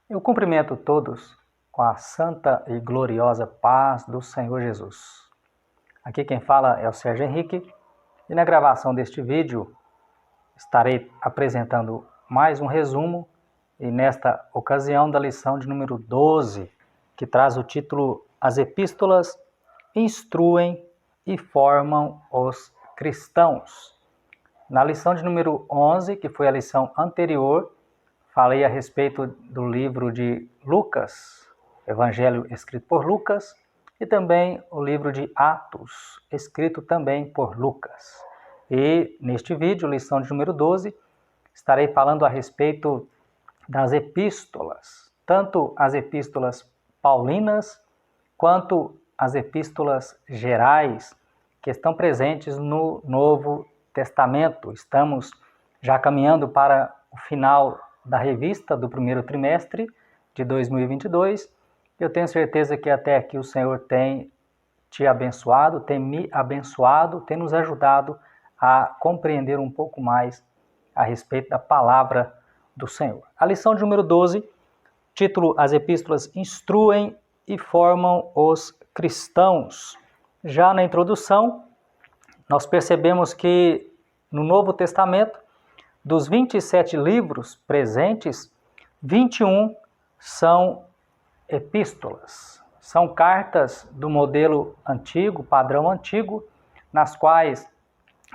Eu cumprimento todos com a santa e gloriosa paz do Senhor Jesus. Aqui quem fala é o Sérgio Henrique e na gravação deste vídeo estarei apresentando mais um resumo e nesta ocasião da lição de número 12, que traz o título As Epístolas Instruem e Formam os Cristãos. Na lição de número 11, que foi a lição anterior, falei a respeito do livro de Lucas, Evangelho escrito por Lucas, e também o livro de Atos, escrito também por Lucas. E neste vídeo, lição de número 12, estarei falando a respeito das epístolas, tanto as epístolas paulinas quanto as epístolas gerais que estão presentes no Novo Testamento. Estamos já caminhando para o final da revista do primeiro trimestre de 2022. Eu tenho certeza que até aqui o Senhor tem te abençoado, tem me abençoado, tem nos ajudado a compreender um pouco mais a respeito da palavra do Senhor. A lição de número 12, título As Epístolas Instruem e Formam os Cristãos. Já na introdução, nós percebemos que no Novo Testamento, dos 27 livros presentes, 21 são epístolas. São cartas do modelo antigo, padrão antigo, nas quais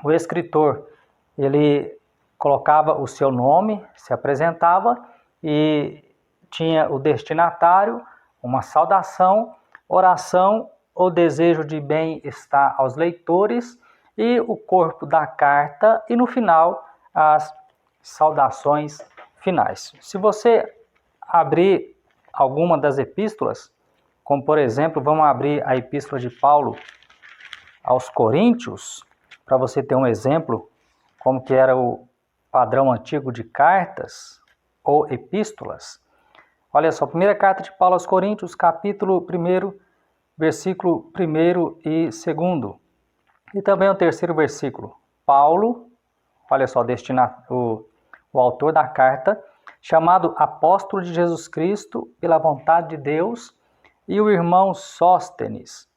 o escritor ele colocava o seu nome, se apresentava e tinha o destinatário, uma saudação, oração ou desejo de bem-estar aos leitores e o corpo da carta e no final as saudações finais. Se você abrir alguma das epístolas, como por exemplo, vamos abrir a epístola de Paulo aos Coríntios, para você ter um exemplo como que era o padrão antigo de cartas ou epístolas. Olha só, primeira carta de Paulo aos Coríntios, capítulo 1, versículo 1 e 2. E também o terceiro versículo. Paulo, olha só, o autor da carta, chamado apóstolo de Jesus Cristo pela vontade de Deus, e o irmão Sóstenes.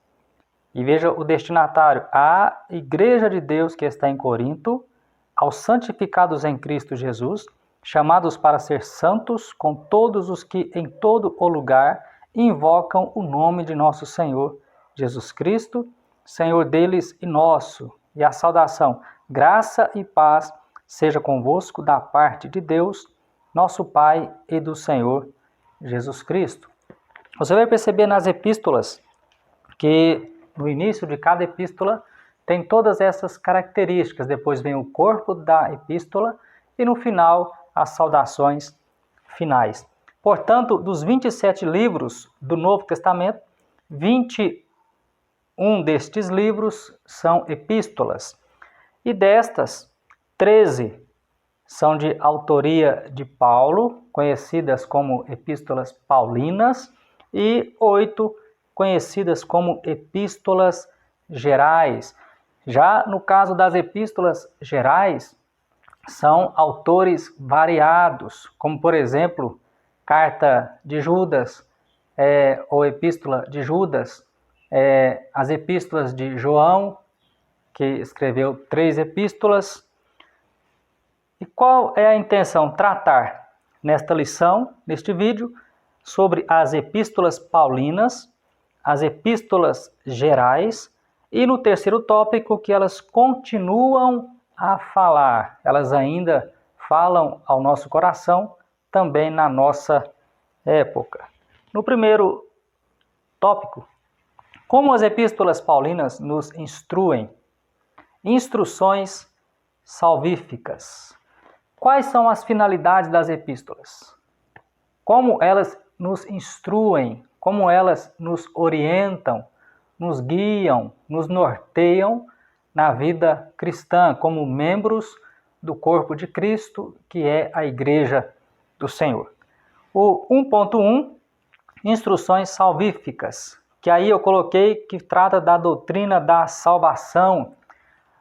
E veja o destinatário, a igreja de Deus que está em Corinto, aos santificados em Cristo Jesus, chamados para ser santos com todos os que em todo o lugar invocam o nome de nosso Senhor Jesus Cristo, Senhor deles e nosso. E a saudação, graça e paz seja convosco da parte de Deus, nosso Pai e do Senhor Jesus Cristo. Você vai perceber nas epístolas que no início de cada epístola tem todas essas características. Depois vem o corpo da epístola e no final as saudações finais. Portanto, dos 27 livros do Novo Testamento, 21 destes livros são epístolas. E destas, 13 são de autoria de Paulo, conhecidas como epístolas paulinas, e 8 conhecidas como epístolas gerais. Já no caso das epístolas gerais, são autores variados, como por exemplo, carta de Judas, ou epístola de Judas, as epístolas de João, que escreveu 3 epístolas. E qual é a intenção? Tratar nesta lição, neste vídeo, sobre as epístolas paulinas, as epístolas gerais e no terceiro tópico que elas continuam a falar. Elas ainda falam ao nosso coração, também na nossa época. No primeiro tópico, como as epístolas paulinas nos instruem? Instruções salvíficas. Quais são as finalidades das epístolas? Como elas nos instruem, como elas nos orientam, nos guiam, nos norteiam na vida cristã, como membros do corpo de Cristo, que é a Igreja do Senhor. O 1.1, instruções salvíficas, que aí eu coloquei que trata da doutrina da salvação.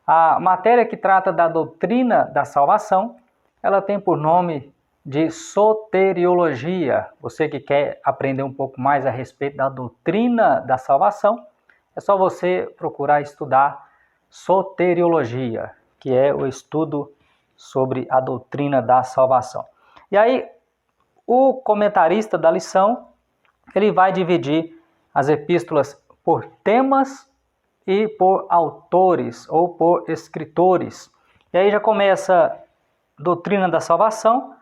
A matéria que trata da doutrina da salvação, ela tem por nome de soteriologia. Você que quer aprender um pouco mais a respeito da doutrina da salvação, é só você procurar estudar soteriologia, que é o estudo sobre a doutrina da salvação. E aí, o comentarista da lição, ele vai dividir as epístolas por temas e por autores ou por escritores. E aí já começa a doutrina da salvação,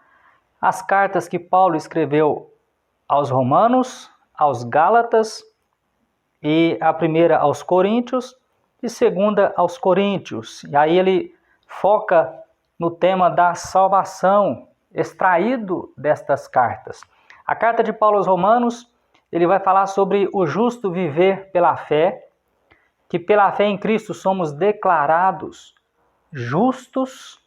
as cartas que Paulo escreveu aos Romanos, aos Gálatas, e a primeira aos Coríntios e segunda aos Coríntios. E aí ele foca no tema da salvação, extraído destas cartas. A carta de Paulo aos Romanos, ele vai falar sobre o justo viver pela fé, que pela fé em Cristo somos declarados justos,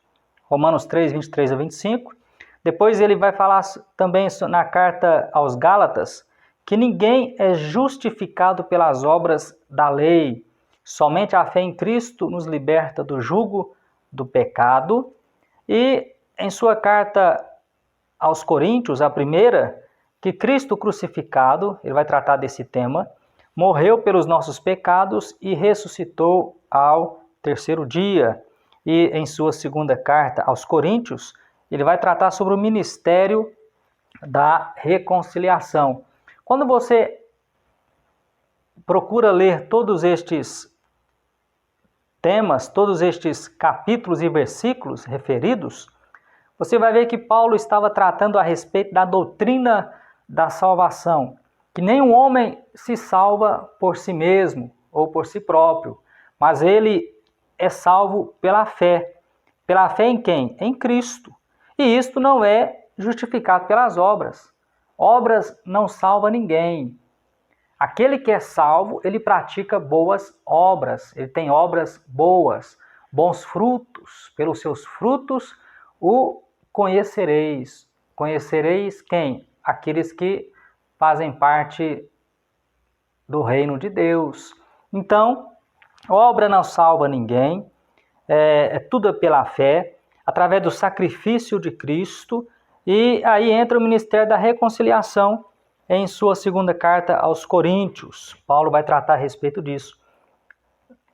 Romanos 3, 23 a 25. Depois ele vai falar também na carta aos Gálatas, que ninguém é justificado pelas obras da lei, somente a fé em Cristo nos liberta do jugo do pecado. E em sua carta aos Coríntios, a primeira, que Cristo crucificado, ele vai tratar desse tema, morreu pelos nossos pecados e ressuscitou ao terceiro dia. E em sua segunda carta aos Coríntios, ele vai tratar sobre o ministério da reconciliação. Quando você procura ler todos estes temas, todos estes capítulos e versículos referidos, você vai ver que Paulo estava tratando a respeito da doutrina da salvação, que nenhum homem se salva por si mesmo ou por si próprio, mas ele é salvo pela fé. Pela fé em quem? Em Cristo. E isto não é justificado pelas obras. Obras não salvam ninguém. Aquele que é salvo, ele pratica boas obras, ele tem obras boas, bons frutos. Pelos seus frutos o conhecereis. Conhecereis quem? Aqueles que fazem parte do reino de Deus. Então, obra não salva ninguém, é tudo pela fé, através do sacrifício de Cristo, e aí entra o ministério da reconciliação em sua segunda carta aos Coríntios. Paulo vai tratar a respeito disso.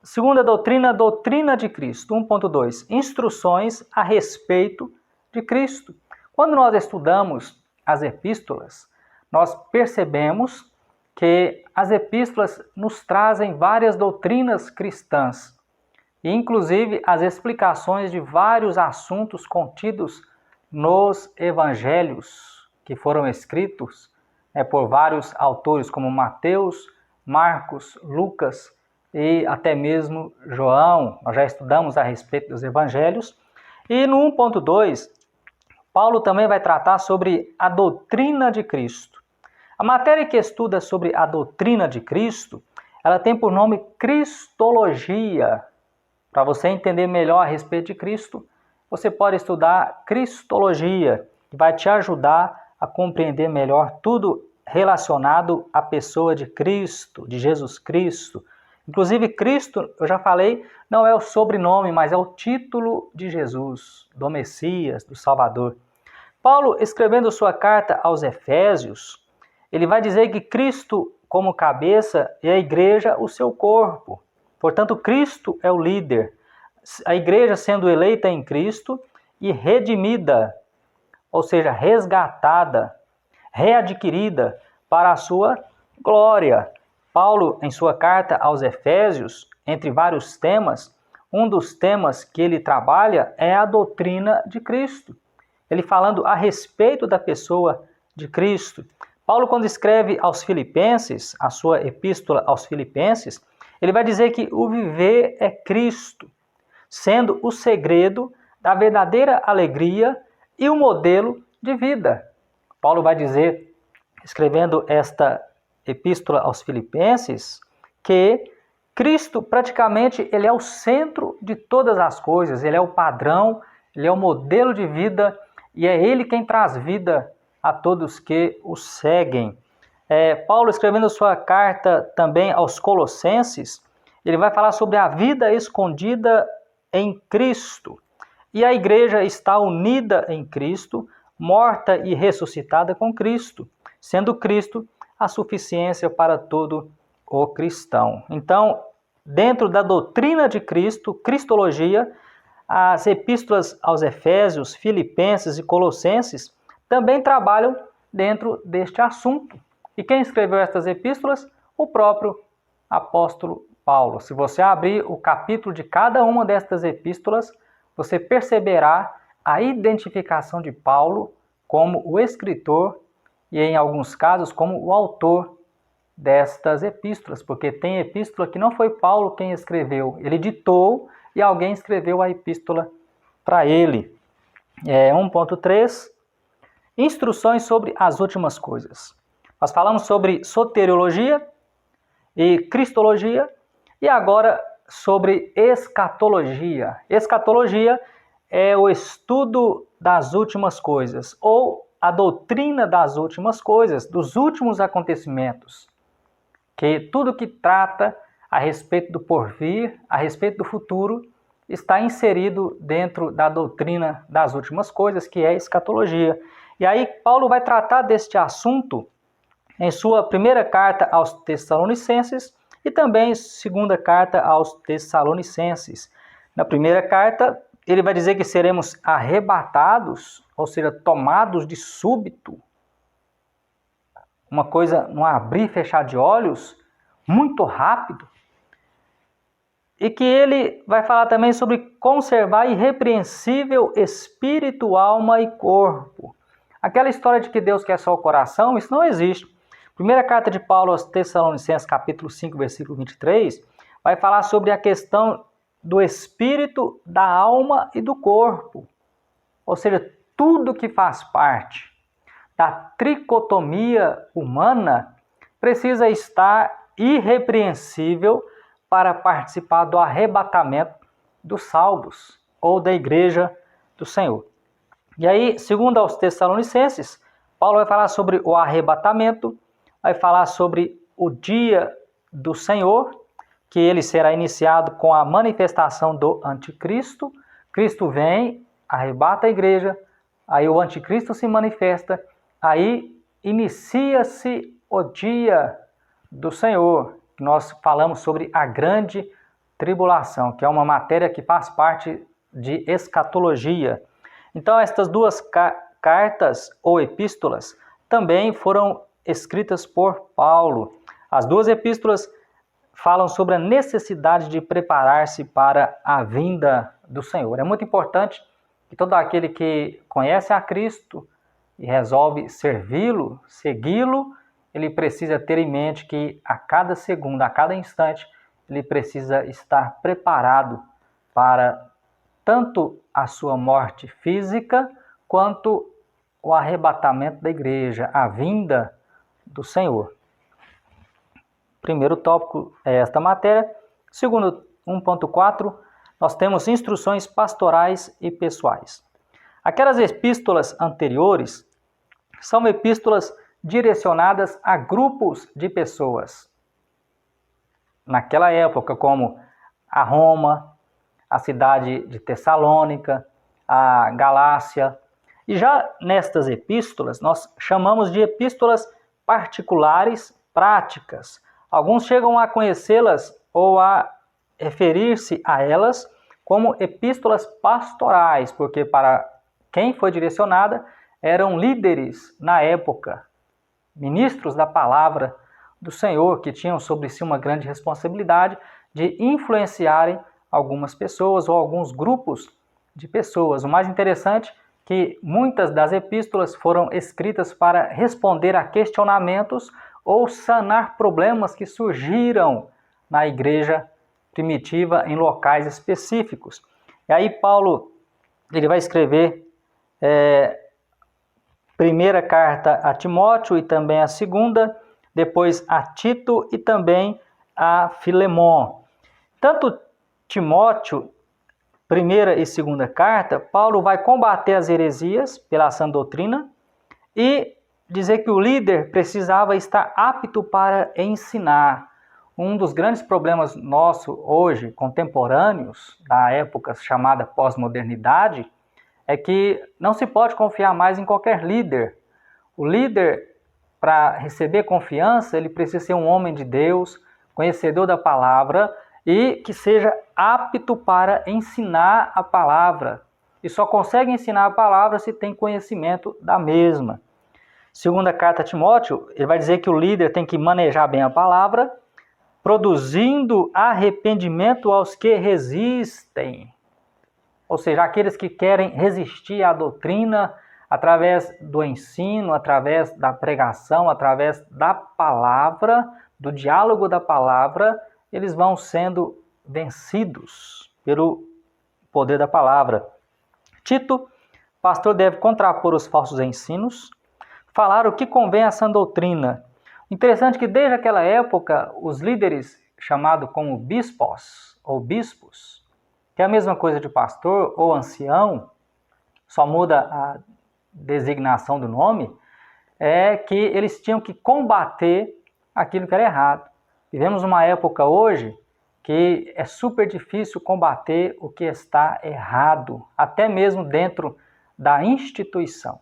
Segunda doutrina, doutrina de Cristo. 1.2. Instruções a respeito de Cristo. Quando nós estudamos as epístolas, nós percebemos que as epístolas nos trazem várias doutrinas cristãs, e inclusive as explicações de vários assuntos contidos nos evangelhos, que foram escritos por vários autores, como Mateus, Marcos, Lucas e até mesmo João. Nós já estudamos a respeito dos evangelhos. E no 1.2, Paulo também vai tratar sobre a doutrina de Cristo. A matéria que estuda sobre a doutrina de Cristo, ela tem por nome Cristologia. Para você entender melhor a respeito de Cristo, você pode estudar Cristologia, que vai te ajudar a compreender melhor tudo relacionado à pessoa de Cristo, de Jesus Cristo. Inclusive, Cristo, eu já falei, não é o sobrenome, mas é o título de Jesus, do Messias, do Salvador. Paulo, escrevendo sua carta aos Efésios, ele vai dizer que Cristo como cabeça e a igreja o seu corpo. Portanto, Cristo é o líder. A igreja sendo eleita em Cristo e redimida, ou seja, resgatada, readquirida para a sua glória. Paulo, em sua carta aos Efésios, entre vários temas, um dos temas que ele trabalha é a doutrina de Cristo. Ele falando a respeito da pessoa de Cristo. Paulo, quando escreve aos Filipenses, a sua epístola aos Filipenses, ele vai dizer que o viver é Cristo, sendo o segredo da verdadeira alegria e o modelo de vida. Paulo vai dizer, escrevendo esta epístola aos Filipenses, que Cristo praticamente ele é o centro de todas as coisas, ele é o padrão, ele é o modelo de vida e é ele quem traz vida a todos que o seguem. Paulo, escrevendo sua carta também aos Colossenses, ele vai falar sobre a vida escondida em Cristo. E a igreja está unida em Cristo, morta e ressuscitada com Cristo, sendo Cristo a suficiência para todo o cristão. Então, dentro da doutrina de Cristo, cristologia, as epístolas aos Efésios, Filipenses e Colossenses também trabalham dentro deste assunto. E quem escreveu estas epístolas? O próprio apóstolo Paulo. Se você abrir o capítulo de cada uma destas epístolas, você perceberá a identificação de Paulo como o escritor e, em alguns casos, como o autor destas epístolas, porque tem epístola que não foi Paulo quem escreveu, ele ditou e alguém escreveu a epístola para ele. 1.3, instruções sobre as últimas coisas. Nós falamos sobre soteriologia e cristologia e agora sobre escatologia. Escatologia é o estudo das últimas coisas, ou a doutrina das últimas coisas, dos últimos acontecimentos, que tudo que trata a respeito do porvir, a respeito do futuro, está inserido dentro da doutrina das últimas coisas, que é a escatologia. E aí Paulo vai tratar deste assunto em sua primeira carta aos Tessalonicenses e também segunda carta aos Tessalonicenses. Na primeira carta, ele vai dizer que seremos arrebatados, ou seja, tomados de súbito. Uma coisa, num abrir e fechar de olhos, muito rápido. E que ele vai falar também sobre conservar irrepreensível espírito, alma e corpo. Aquela história de que Deus quer só o coração, isso não existe. Primeira carta de Paulo aos Tessalonicenses, capítulo 5, versículo 23, vai falar sobre a questão do espírito, da alma e do corpo. Ou seja, tudo que faz parte da tricotomia humana precisa estar irrepreensível para participar do arrebatamento dos salvos ou da igreja do Senhor. E aí, segundo aos Tessalonicenses, Paulo vai falar sobre o arrebatamento, vai falar sobre o dia do Senhor, que ele será iniciado com a manifestação do anticristo. Cristo vem, arrebata a igreja, aí o anticristo se manifesta, aí inicia-se o dia do Senhor. Nós falamos sobre a grande tribulação, que é uma matéria que faz parte de escatologia. Então, estas duas cartas ou epístolas também foram escritas por Paulo. As duas epístolas falam sobre a necessidade de preparar-se para a vinda do Senhor. É muito importante que todo aquele que conhece a Cristo e resolve servi-lo, segui-lo, ele precisa ter em mente que a cada segundo, a cada instante, ele precisa estar preparado para tanto a sua morte física, quanto o arrebatamento da igreja, a vinda do Senhor. Primeiro tópico é esta matéria. Segundo 1.4, nós temos instruções pastorais e pessoais. Aquelas epístolas anteriores são epístolas direcionadas a grupos de pessoas. Naquela época, como a Roma, a cidade de Tessalônica, a Galácia. E já nestas epístolas, nós chamamos de epístolas particulares práticas. Alguns chegam a conhecê-las ou a referir-se a elas como epístolas pastorais, porque para quem foi direcionada eram líderes na época, ministros da palavra do Senhor, que tinham sobre si uma grande responsabilidade de influenciarem algumas pessoas ou alguns grupos de pessoas. O mais interessante é que muitas das epístolas foram escritas para responder a questionamentos ou sanar problemas que surgiram na igreja primitiva em locais específicos. E aí Paulo ele vai escrever primeira carta a Timóteo e também a segunda, depois a Tito e também a Filemon. Tanto Timóteo, primeira e segunda carta, Paulo vai combater as heresias pela sã doutrina e dizer que o líder precisava estar apto para ensinar. Um dos grandes problemas nossos hoje, contemporâneos, da época chamada pós-modernidade, é que não se pode confiar mais em qualquer líder. O líder, para receber confiança, ele precisa ser um homem de Deus, conhecedor da palavra e que seja apto para ensinar a palavra. E só consegue ensinar a palavra se tem conhecimento da mesma. Segunda carta a Timóteo, ele vai dizer que o líder tem que manejar bem a palavra, produzindo arrependimento aos que resistem. Ou seja, aqueles que querem resistir à doutrina através do ensino, através da pregação, através da palavra, do diálogo da palavra, eles vão sendo vencidos pelo poder da palavra. Tito, pastor deve contrapor os falsos ensinos, falar o que convém à sã doutrina. Interessante que desde aquela época, os líderes chamados como bispos ou bispos, que é a mesma coisa de pastor ou ancião, só muda a designação do nome, é que eles tinham que combater aquilo que era errado. Vivemos uma época hoje que é super difícil combater o que está errado, até mesmo dentro da instituição.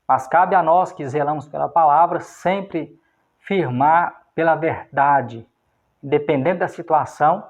Mas cabe a nós que zelamos pela palavra sempre firmar pela verdade, independente da situação,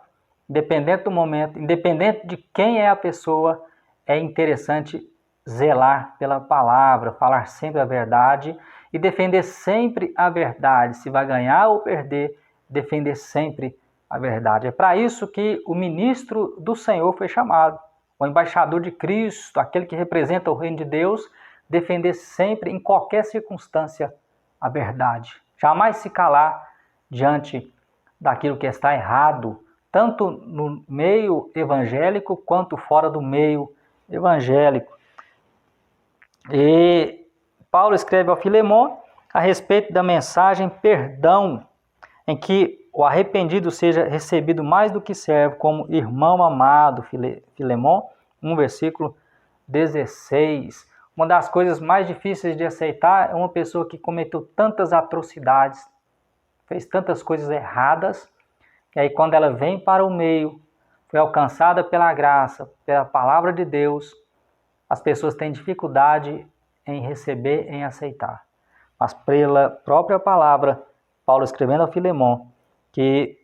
independente do momento, independente de quem é a pessoa, é interessante zelar pela palavra, falar sempre a verdade e defender sempre a verdade. Se vai ganhar ou perder, defender sempre a verdade. É para isso que o ministro do Senhor foi chamado, o embaixador de Cristo, aquele que representa o reino de Deus, defender sempre, em qualquer circunstância, a verdade. Jamais se calar diante daquilo que está errado, tanto no meio evangélico quanto fora do meio evangélico. E Paulo escreve ao Filemon a respeito da mensagem perdão, em que o arrependido seja recebido mais do que serve como irmão amado, Filemon, 1 versículo 16. Uma das coisas mais difíceis de aceitar é uma pessoa que cometeu tantas atrocidades, fez tantas coisas erradas, e aí quando ela vem para o meio, foi alcançada pela graça, pela palavra de Deus, as pessoas têm dificuldade em receber, em aceitar. Mas pela própria palavra, Paulo escrevendo ao Filemon, que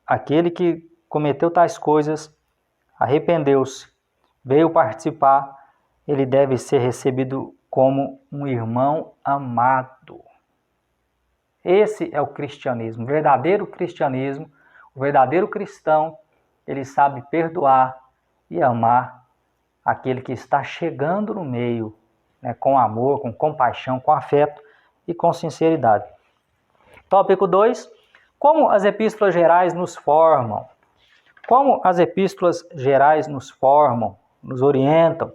aquele que cometeu tais coisas, arrependeu-se, veio participar, ele deve ser recebido como um irmão amado. Esse é o cristianismo, o verdadeiro cristianismo, o verdadeiro cristão, ele sabe perdoar e amar aquele que está chegando no meio, né, com amor, com compaixão, com afeto e com sinceridade. Tópico 2. Como as epístolas gerais nos formam? Como as epístolas gerais nos formam, nos orientam?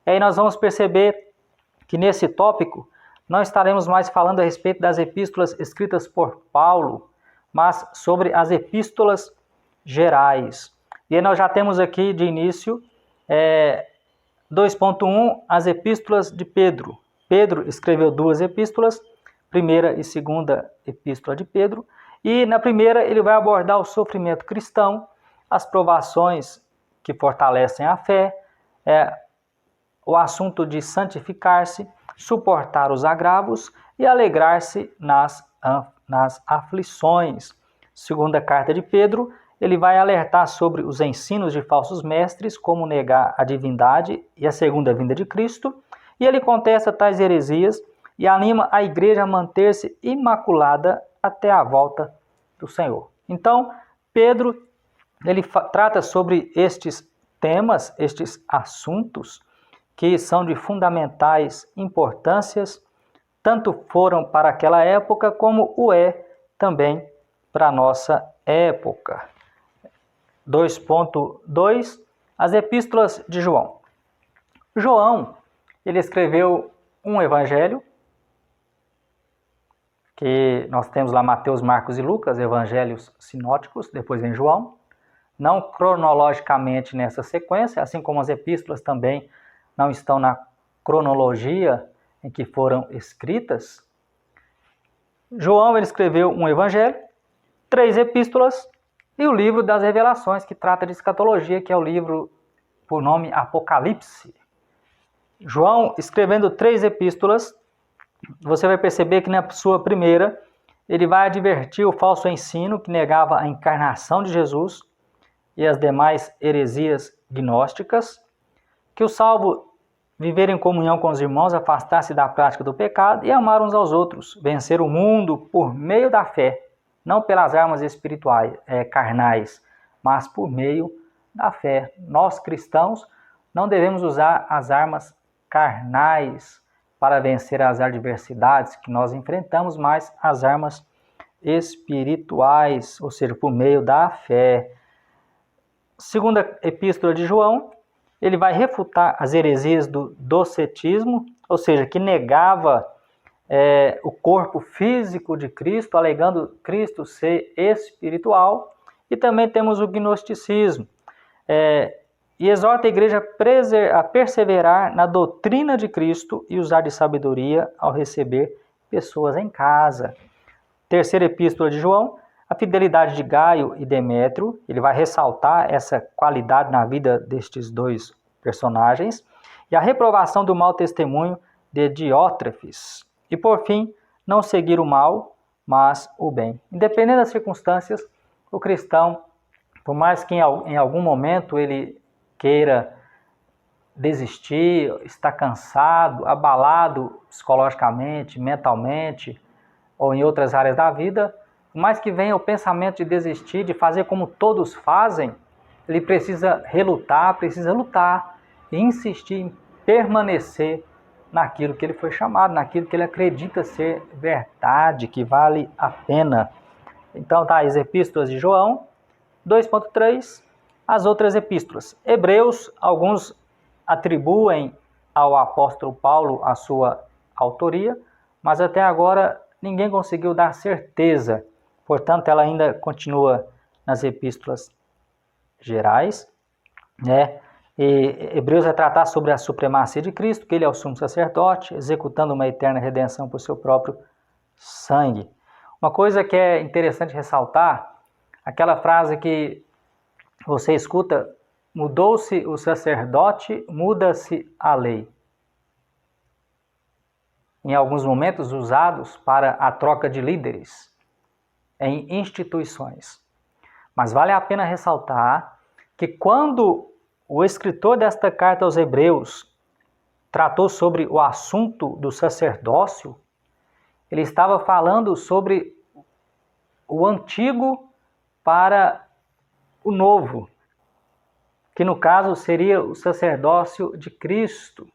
E aí nós vamos perceber que nesse tópico não estaremos mais falando a respeito das epístolas escritas por Paulo, mas sobre as epístolas gerais. E aí nós já temos aqui de início 2.1, as epístolas de Pedro. Pedro escreveu 2 epístolas, primeira e segunda epístola de Pedro, e na primeira ele vai abordar o sofrimento cristão, as provações que fortalecem a fé, o assunto de santificar-se, suportar os agravos e alegrar-se nas aflições. Segunda carta de Pedro, ele vai alertar sobre os ensinos de falsos mestres, como negar a divindade e a segunda vinda de Cristo, e ele contesta tais heresias e anima a igreja a manter-se imaculada até a volta do Senhor. Então, Pedro, ele trata sobre estes temas, estes assuntos, que são de fundamentais importâncias, tanto foram para aquela época, como o é também para a nossa época. 2.2, as epístolas de João. João, ele escreveu um evangelho, que nós temos lá Mateus, Marcos e Lucas, evangelhos sinóticos, depois vem João, não cronologicamente nessa sequência, assim como as epístolas também não estão na cronologia em que foram escritas. João, ele escreveu um evangelho, 3 epístolas e o livro das revelações, que trata de escatologia, que é o livro por nome Apocalipse. João, escrevendo 3 epístolas, você vai perceber que na sua primeira, ele vai advertir o falso ensino que negava a encarnação de Jesus e as demais heresias gnósticas, que o salvo viver em comunhão com os irmãos, afastar-se da prática do pecado e amar uns aos outros, vencer o mundo por meio da fé, não pelas armas espirituais, carnais, mas por meio da fé. Nós cristãos não devemos usar as armas carnais para vencer as adversidades que nós enfrentamos, mas as armas espirituais, ou seja, por meio da fé. Segunda epístola de João, ele vai refutar as heresias do docetismo, ou seja, que negava o corpo físico de Cristo, alegando Cristo ser espiritual. E também temos o gnosticismo. E exorta a igreja a perseverar na doutrina de Cristo e usar de sabedoria ao receber pessoas em casa. Terceira epístola de João, a fidelidade de Gaio e Demétrio, ele vai ressaltar essa qualidade na vida destes 2 personagens, e a reprovação do mau testemunho de Diótrefes. E por fim, não seguir o mal, mas o bem. Independente das circunstâncias, o cristão, por mais que em algum momento ele queira desistir, está cansado, abalado psicologicamente, mentalmente, ou em outras áreas da vida, por mais que venha o pensamento de desistir, de fazer como todos fazem, ele precisa relutar, precisa lutar e insistir em permanecer naquilo que ele foi chamado, naquilo que ele acredita ser verdade, que vale a pena. Então tá as epístolas de João, 2.3, as outras epístolas. Hebreus, alguns atribuem ao apóstolo Paulo a sua autoria, mas até agora ninguém conseguiu dar certeza. Portanto, ela ainda continua nas epístolas gerais, né? E Hebreus vai tratar sobre a supremacia de Cristo, que ele é o sumo sacerdote, executando uma eterna redenção por seu próprio sangue. Uma coisa que é interessante ressaltar, aquela frase que você escuta, mudou-se o sacerdote, muda-se a lei. Em alguns momentos usados para a troca de líderes em instituições. Mas vale a pena ressaltar que quando o escritor desta carta aos Hebreus tratou sobre o assunto do sacerdócio, ele estava falando sobre o antigo para o novo, que no caso seria o sacerdócio de Cristo.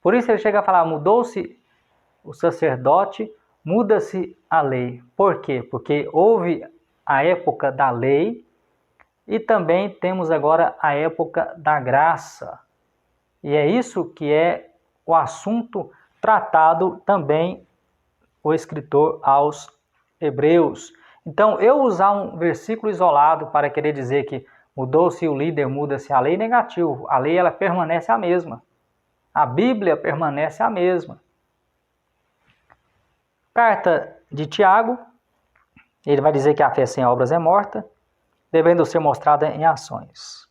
Por isso ele chega a falar, mudou-se o sacerdote, muda-se a lei. Por quê? Porque houve a época da lei e também temos agora a época da graça. E é isso que é o assunto tratado também o escritor aos Hebreus. Então, eu usar um versículo isolado para querer dizer que mudou-se o líder, muda-se a lei, negativo. A lei ela permanece a mesma. A Bíblia permanece a mesma. Carta de Tiago, ele vai dizer que a fé sem obras é morta, devendo ser mostrada em ações.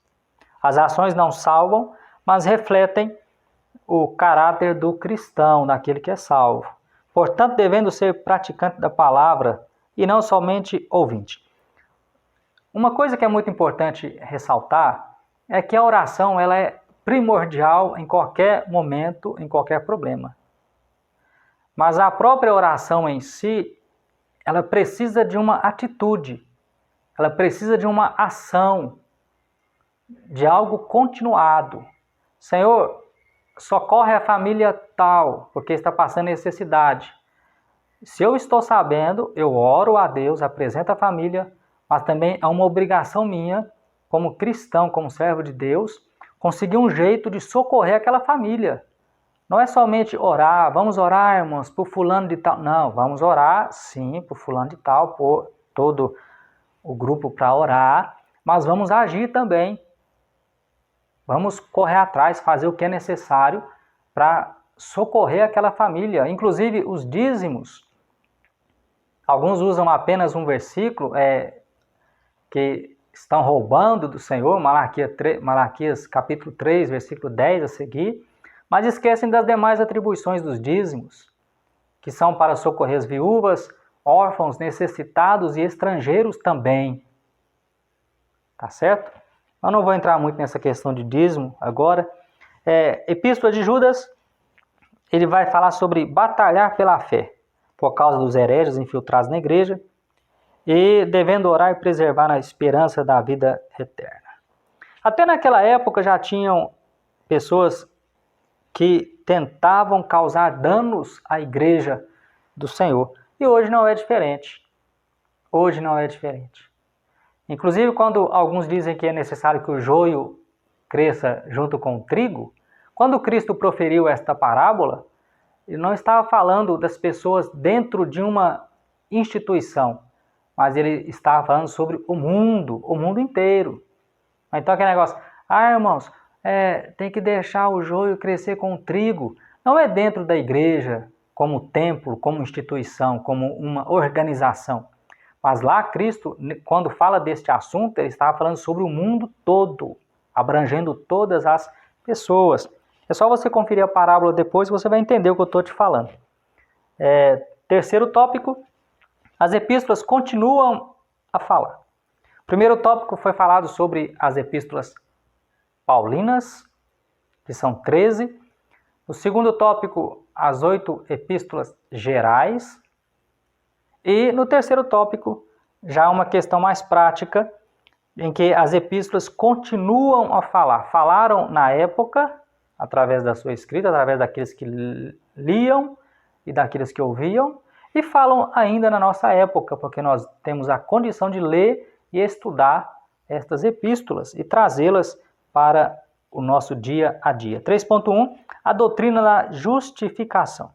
As ações não salvam, mas refletem o caráter do cristão, daquele que é salvo. Portanto, devendo ser praticante da palavra e não somente ouvinte. Uma coisa que é muito importante ressaltar é que a oração ela é primordial em qualquer momento, em qualquer problema. Mas a própria oração em si, ela precisa de uma atitude, ela precisa de uma ação, de algo continuado. Senhor, socorre a família tal, porque está passando necessidade. Se eu estou sabendo, eu oro a Deus, apresento a família, mas também é uma obrigação minha, como cristão, como servo de Deus, conseguir um jeito de socorrer aquela família. Não é somente orar, vamos orar, irmãos, por fulano de tal. Não, vamos orar, sim, por fulano de tal, por todo o grupo para orar, mas vamos agir também. Vamos correr atrás, fazer o que é necessário para socorrer aquela família. Inclusive os dízimos. Alguns usam apenas um versículo que estão roubando do Senhor, Malaquias capítulo 3, versículo 10 a seguir. mas esquecem das demais atribuições dos dízimos, que são para socorrer as viúvas, órfãos, necessitados e estrangeiros também. Tá certo? Eu não vou entrar muito nessa questão de dízimo agora. Epístola de Judas, ele vai falar sobre batalhar pela fé, por causa dos hereges infiltrados na igreja, e devendo orar e preservar a esperança da vida eterna. Até naquela época já tinham pessoas que tentavam causar danos à igreja do Senhor. E hoje não é diferente. Hoje não é diferente. Inclusive, quando alguns dizem que é necessário que o joio cresça junto com o trigo, quando Cristo proferiu esta parábola, ele não estava falando das pessoas dentro de uma instituição, mas ele estava falando sobre o mundo inteiro. Então aquele negócio, irmãos, tem que deixar o joio crescer com o trigo. Não é dentro da igreja, como templo, como instituição, como uma organização. Mas lá Cristo, quando fala deste assunto, ele estava falando sobre o mundo todo, abrangendo todas as pessoas. É só você conferir a parábola depois e você vai entender o que eu estou te falando. Terceiro tópico, as epístolas continuam a falar. O primeiro tópico foi falado sobre as epístolas paulinas, que são 13. O segundo tópico, as 8 epístolas gerais. E no terceiro tópico, já uma questão mais prática, em que as epístolas continuam a falar. Falaram na época, através da sua escrita, através daqueles que liam e daqueles que ouviam, e falam ainda na nossa época, porque nós temos a condição de ler e estudar estas epístolas e trazê-las para o nosso dia a dia. 3.1, a doutrina da justificação.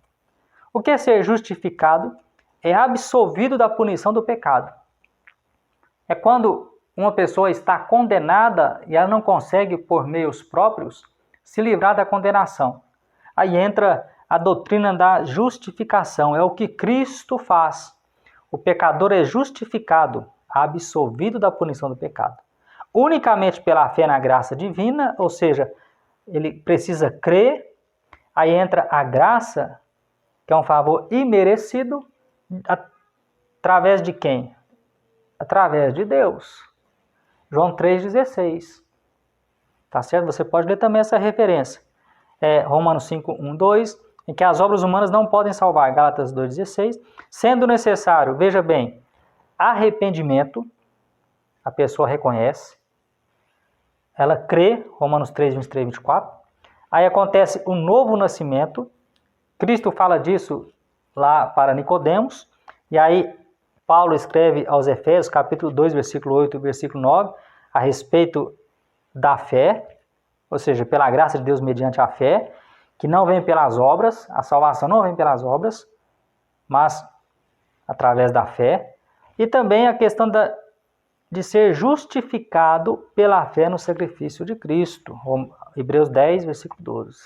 O que é ser justificado? É absolvido da punição do pecado. É quando uma pessoa está condenada e ela não consegue, por meios próprios, se livrar da condenação. Aí entra a doutrina da justificação, é o que Cristo faz. O pecador é justificado, absolvido da punição do pecado. Unicamente pela fé na graça divina, ou seja, ele precisa crer, aí entra a graça, que é um favor imerecido, através de quem? Através de Deus. João 3,16. Tá certo? Você pode ler também essa referência. Romanos 5, 1, 2, em que as obras humanas não podem salvar. Gálatas 2,16. Sendo necessário, veja bem, arrependimento, a pessoa reconhece, ela crê, Romanos 3, 23, 24. Aí acontece o novo nascimento. Cristo fala disso lá para Nicodemos. E aí Paulo escreve aos Efésios, capítulo 2, versículo 8 e versículo 9, a respeito da fé, ou seja, pela graça de Deus mediante a fé, que não vem pelas obras, a salvação não vem pelas obras, mas através da fé. E também a questão de ser justificado pela fé no sacrifício de Cristo. Hebreus 10, versículo 12.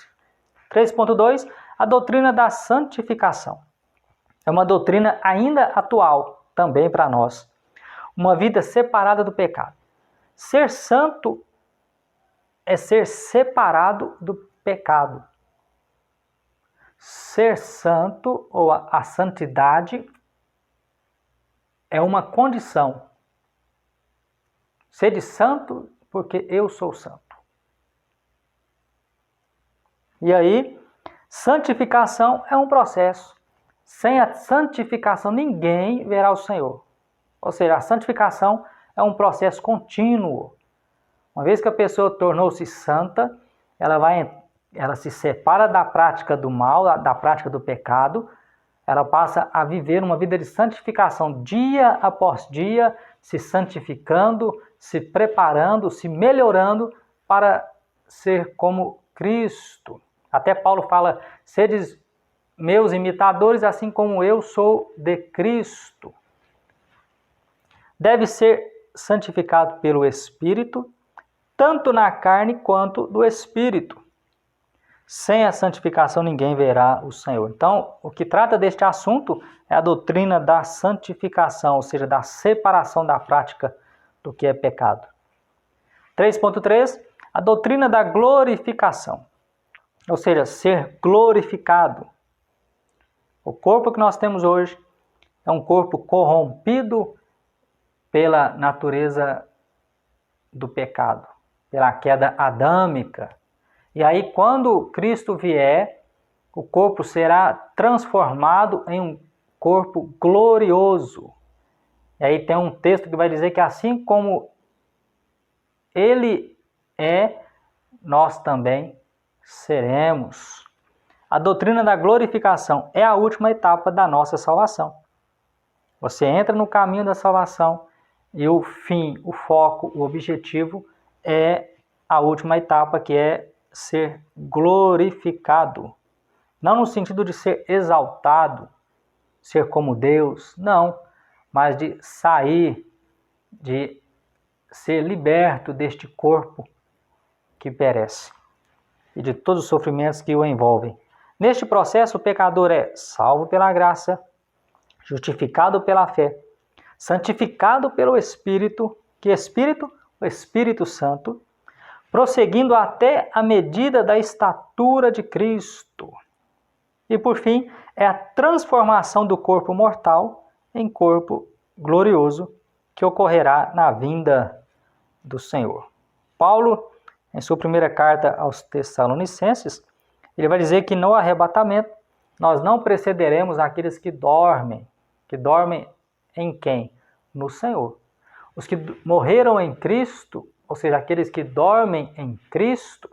3.2, a doutrina da santificação. É uma doutrina ainda atual, também para nós. Uma vida separada do pecado. Ser santo é ser separado do pecado. Ser santo, ou a santidade, é uma condição. Sede santo porque eu sou santo. E aí, santificação é um processo. Sem a santificação, ninguém verá o Senhor. Ou seja, a santificação é um processo contínuo. Uma vez que a pessoa tornou-se santa, ela se separa da prática do mal, da prática do pecado, ela passa a viver uma vida de santificação dia após dia, se santificando, se preparando, se melhorando para ser como Cristo. Até Paulo fala, sedes meus imitadores, assim como eu sou de Cristo. Deve ser santificado pelo Espírito, tanto na carne quanto do Espírito. Sem a santificação ninguém verá o Senhor. Então, o que trata deste assunto é a doutrina da santificação, ou seja, da separação da prática do que é pecado. 3.3, a doutrina da glorificação. ou seja, ser glorificado. O corpo que nós temos hoje é um corpo corrompido pela natureza do pecado, pela queda adâmica. E aí, quando Cristo vier, o corpo será transformado em um corpo glorioso. E aí tem um texto que vai dizer que assim como Ele é, nós também seremos. A doutrina da glorificação é a última etapa da nossa salvação. Você entra no caminho da salvação e o fim, o foco, o objetivo é a última etapa, que é ser glorificado. Não no sentido de ser exaltado, ser como Deus, não, mas de sair, de ser liberto deste corpo que perece e de todos os sofrimentos que o envolvem. Neste processo, o pecador é salvo pela graça, justificado pela fé, santificado pelo Espírito, que Espírito? O Espírito Santo, prosseguindo até a medida da estatura de Cristo. E por fim, é a transformação do corpo mortal em corpo glorioso, que ocorrerá na vinda do Senhor. Paulo, em sua primeira carta aos Tessalonicenses, ele vai dizer que no arrebatamento nós não precederemos aqueles que dormem. Que dormem em quem? No Senhor. Os que morreram em Cristo, ou seja, aqueles que dormem em Cristo,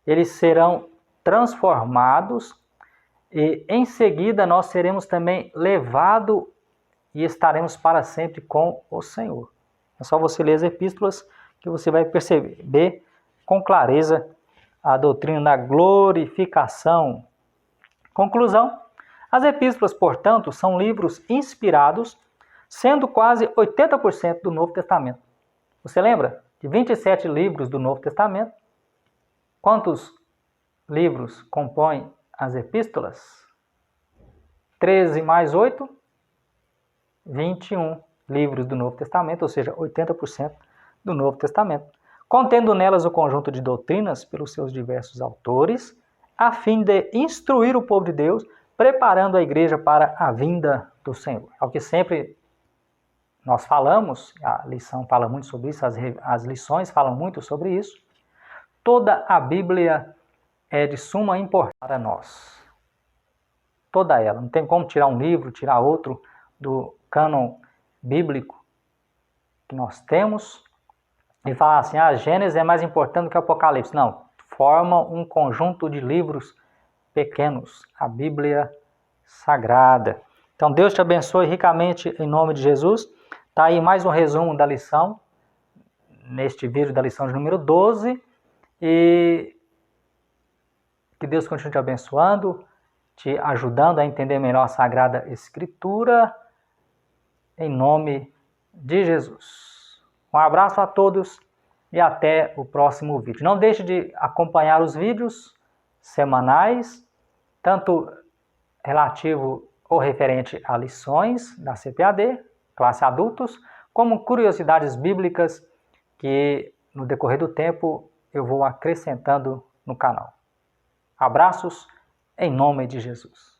eles serão transformados e em seguida nós seremos também levados e estaremos para sempre com o Senhor. É só você ler as epístolas que você vai perceber com clareza a doutrina da glorificação. Conclusão: as epístolas, portanto, são livros inspirados, sendo quase 80% do Novo Testamento. Você lembra? De 27 livros do Novo Testamento, quantos livros compõem as epístolas? 13 mais 8, 21 livros do Novo Testamento, ou seja, 80% do Novo Testamento, contendo nelas o conjunto de doutrinas pelos seus diversos autores, a fim de instruir o povo de Deus, preparando a igreja para a vinda do Senhor. É o que sempre nós falamos, a lição fala muito sobre isso, as lições falam muito sobre isso. Toda a Bíblia é de suma importância para nós. Toda ela. Não tem como tirar um livro, tirar outro do cânon bíblico que nós temos e falar assim, Gênesis é mais importante do que Apocalipse. Não, formam um conjunto de livros pequenos, a Bíblia Sagrada. Então Deus te abençoe ricamente em nome de Jesus. Está aí mais um resumo da lição, neste vídeo da lição de número 12. E que Deus continue te abençoando, te ajudando a entender melhor a Sagrada Escritura, em nome de Jesus. Um abraço a todos e até o próximo vídeo. Não deixe de acompanhar os vídeos semanais, tanto relativo ou referente a lições da CPAD, classe adultos, como curiosidades bíblicas que no decorrer do tempo eu vou acrescentando no canal. Abraços em nome de Jesus.